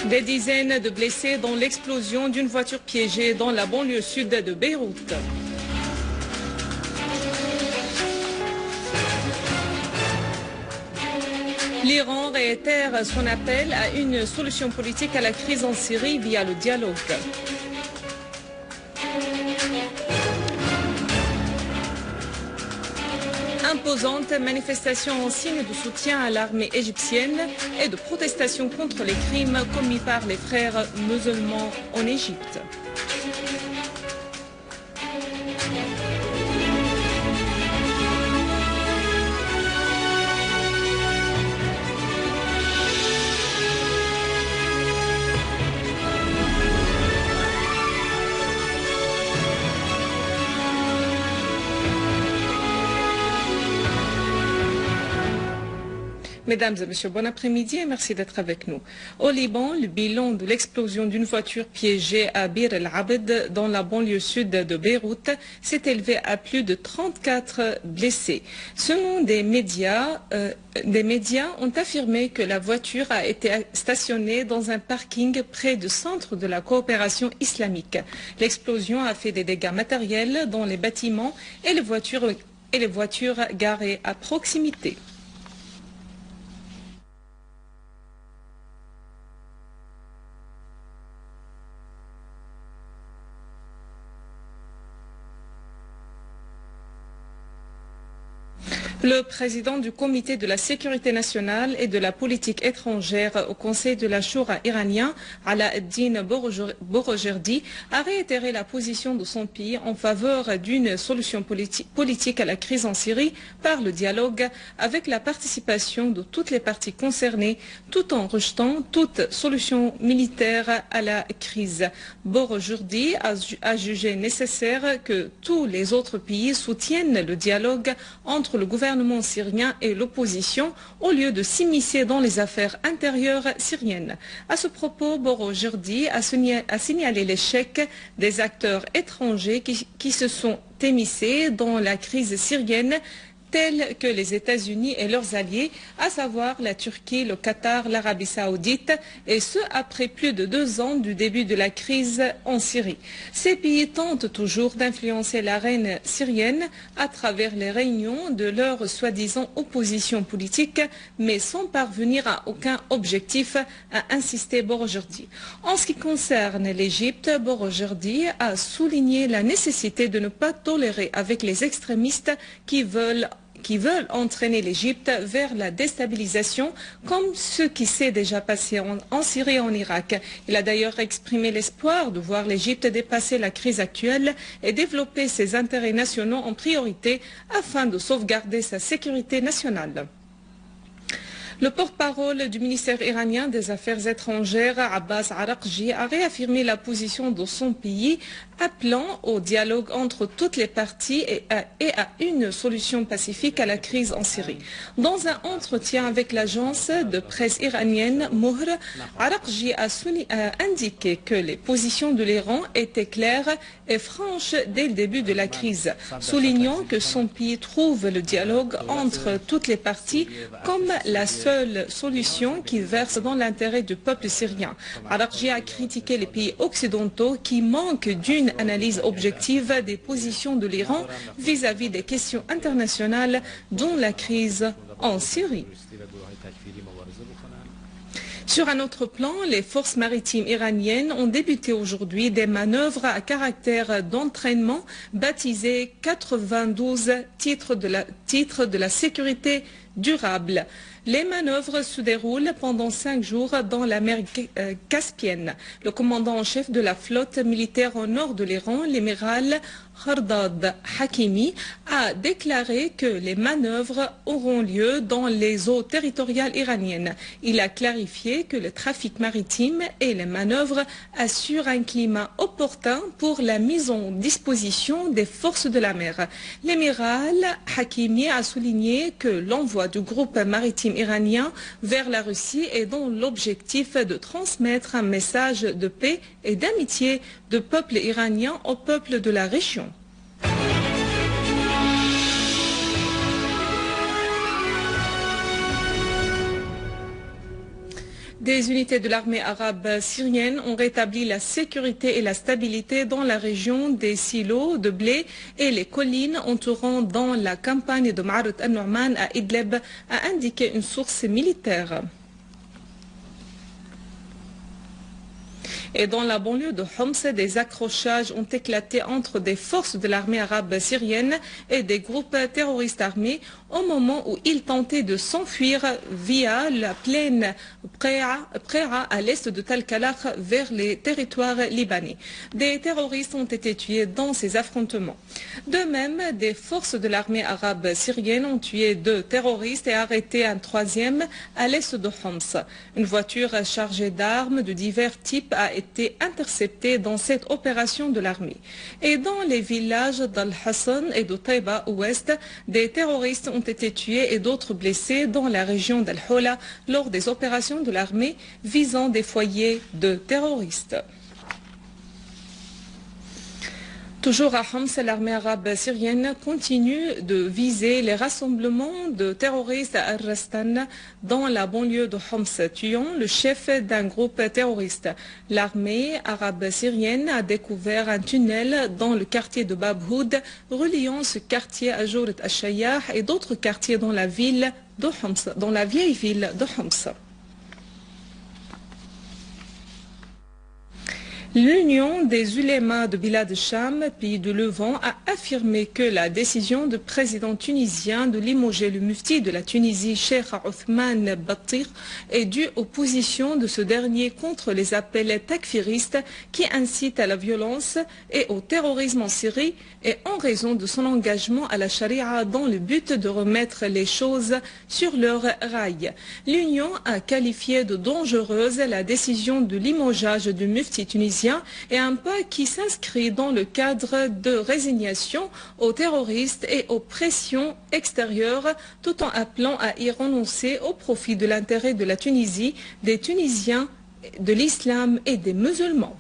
Des dizaines de blessés dans l'explosion d'une voiture piégée dans la banlieue sud de Beyrouth. L'Iran réitère son appel à une solution politique à la crise en Syrie via le dialogue. Imposante manifestation en signe de soutien à l'armée égyptienne et de protestation contre les crimes commis par les frères musulmans en Égypte. Mesdames et messieurs, bon après-midi et merci d'être avec nous. Au Liban, le bilan de l'explosion d'une voiture piégée à Bir el-Abed dans la banlieue sud de Beyrouth s'est élevé à plus de 34 blessés. Selon des médias ont affirmé que la voiture a été stationnée dans un parking près du centre de la coopération islamique. L'explosion a fait des dégâts matériels dans les bâtiments et les voitures garées à proximité. Le président du comité de la sécurité nationale et de la politique étrangère au Conseil de la Choura iranien, Ala ad-Din Borojerdi, a réitéré la position de son pays en faveur d'une solution politique à la crise en Syrie par le dialogue avec la participation de toutes les parties concernées, tout en rejetant toute solution militaire à la crise. Borojerdi a jugé nécessaire que tous les autres pays soutiennent le dialogue entre le gouvernement syrien et l'opposition au lieu de s'immiscer dans les affaires intérieures syriennes. À ce propos, Borojerdi a signalé l'échec des acteurs étrangers qui se sont émissés dans la crise syrienne, tels que les États-Unis et leurs alliés, à savoir la Turquie, le Qatar, l'Arabie saoudite, et ce après plus de 2 ans du début de la crise en Syrie. Ces pays tentent toujours d'influencer l'arène syrienne à travers les réunions de leur soi-disant opposition politique, mais sans parvenir à aucun objectif, a insisté Borojerdi. En ce qui concerne l'Égypte, Borojerdi a souligné la nécessité de ne pas tolérer avec les extrémistes qui veulent entraîner l'Égypte vers la déstabilisation, comme ce qui s'est déjà passé en Syrie et en Irak. Il a d'ailleurs exprimé l'espoir de voir l'Égypte dépasser la crise actuelle et développer ses intérêts nationaux en priorité afin de sauvegarder sa sécurité nationale. Le porte-parole du ministère iranien des Affaires étrangères, Abbas Araqji, a réaffirmé la position de son pays, appelant au dialogue entre toutes les parties et à une solution pacifique à la crise en Syrie. Dans un entretien avec l'agence de presse iranienne Mohr, Araqji a indiqué que les positions de l'Iran étaient claires et franches dès le début de la crise, soulignant que son pays trouve le dialogue entre toutes les parties comme la seule solution qui verse dans l'intérêt du peuple syrien. Araqji a critiqué les pays occidentaux qui manquent d'une analyse objective des positions de l'Iran vis-à-vis des questions internationales, dont la crise en Syrie. Sur un autre plan, les forces maritimes iraniennes ont débuté aujourd'hui des manœuvres à caractère d'entraînement baptisées 92 titres de la sécurité durable. Les manœuvres se déroulent pendant 5 jours dans la mer Caspienne. Le commandant en chef de la flotte militaire au nord de l'Iran, l'amiral Khardad Hakimi, a déclaré que les manœuvres auront lieu dans les eaux territoriales iraniennes. Il a clarifié que le trafic maritime et les manœuvres assurent un climat opportun pour la mise en disposition des forces de la mer. L'amiral Hakimi a souligné que l'envoi du groupe maritime iranien vers la Russie est dans l'objectif de transmettre un message de paix et d'amitié du peuple iranien au peuple de la région. Des unités de l'armée arabe syrienne ont rétabli la sécurité et la stabilité dans la région des silos de blé et les collines entourant dans la campagne de Ma'arat al-Nu'man à Idlib, a indiqué une source militaire. Et dans la banlieue de Homs, des accrochages ont éclaté entre des forces de l'armée arabe syrienne et des groupes terroristes armés au moment où ils tentaient de s'enfuir via la plaine Préa à l'est de Talkalakh vers les territoires libanais. Des terroristes ont été tués dans ces affrontements. De même, des forces de l'armée arabe syrienne ont tué 2 terroristes et arrêté un 3e à l'est de Homs. Une voiture chargée d'armes de divers types a été interceptée dans cette opération de l'armée. Et dans les villages d'Al-Hassan et de Taïba ouest, des terroristes ont été tués et d'autres blessés dans la région d'Al-Hola lors des opérations de l'armée visant des foyers de terroristes. Toujours à Homs, l'armée arabe syrienne continue de viser les rassemblements de terroristes à Al-Rastan dans la banlieue de Homs, tuant le chef d'un groupe terroriste. L'armée arabe syrienne a découvert un tunnel dans le quartier de Babhoud, reliant ce quartier à Jourat al-Shayah et d'autres quartiers dans la ville de Homs, dans la vieille ville de Homs. L'Union des ulémas de Bilad Cham, pays de Levant, a affirmé que la décision du président tunisien de limoger le mufti de la Tunisie, Cheikh Othman Battir, est due aux positions de ce dernier contre les appels takfiristes qui incitent à la violence et au terrorisme en Syrie et en raison de son engagement à la charia dans le but de remettre les choses sur leur rail. L'Union a qualifié de dangereuse la décision de limogeage du mufti tunisien et un pas qui s'inscrit dans le cadre de résignation aux terroristes et aux pressions extérieures, tout en appelant à y renoncer au profit de l'intérêt de la Tunisie, des Tunisiens, de l'islam et des musulmans.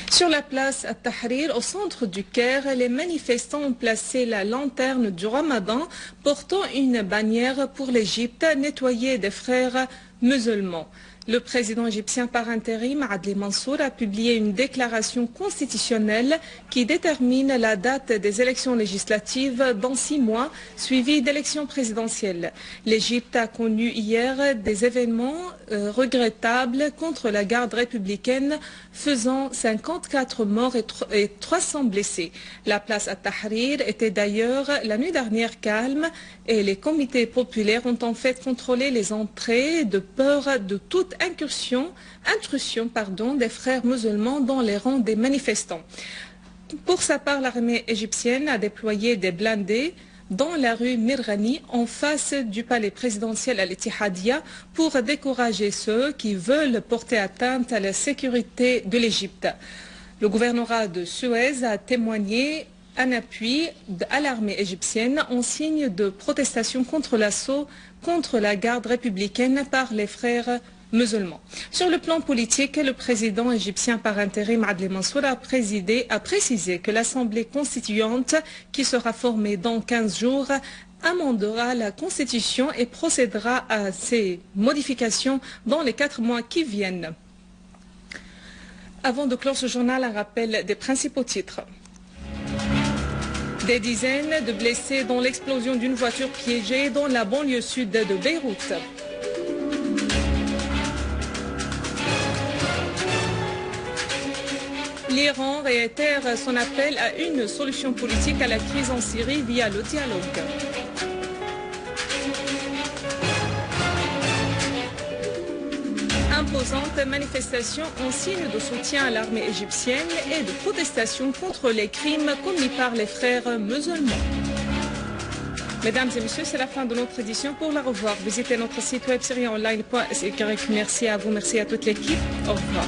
Sur la place At-Tahrir, au centre du Caire, les manifestants ont placé la lanterne du Ramadan portant une bannière pour l'Égypte nettoyée des frères musulmans. Le président égyptien par intérim, Adli Mansour, a publié une déclaration constitutionnelle qui détermine la date des élections législatives dans 6 mois, suivies d'élections présidentielles. L'Égypte a connu hier des événements regrettables contre la garde républicaine, faisant 54 morts et 300 blessés. La place At-Tahrir était d'ailleurs la nuit dernière calme et les comités populaires ont en fait contrôlé les entrées de peur de toute intrusion des frères musulmans dans les rangs des manifestants. Pour sa part, l'armée égyptienne a déployé des blindés dans la rue Mirghani en face du palais présidentiel à l'Etihadiyya pour décourager ceux qui veulent porter atteinte à la sécurité de l'Égypte. Le gouvernorat de Suez a témoigné un appui à l'armée égyptienne en signe de protestation contre l'assaut contre la garde républicaine par les frères musulmans. Sur le plan politique, le président égyptien par intérim Adli Mansour a précisé que l'Assemblée constituante, qui sera formée dans 15 jours, amendera la Constitution et procédera à ses modifications dans les 4 mois qui viennent. Avant de clore ce journal, un rappel des principaux titres. Des dizaines de blessés dans l'explosion d'une voiture piégée dans la banlieue sud de Beyrouth. L'Iran réitère son appel à une solution politique à la crise en Syrie via le dialogue. Imposante manifestation en signe de soutien à l'armée égyptienne et de protestation contre les crimes commis par les frères musulmans. Mesdames et messieurs, c'est la fin de notre édition. Pour la revoir, visitez notre site web syrienonline.sy. Merci à vous, merci à toute l'équipe. Au revoir.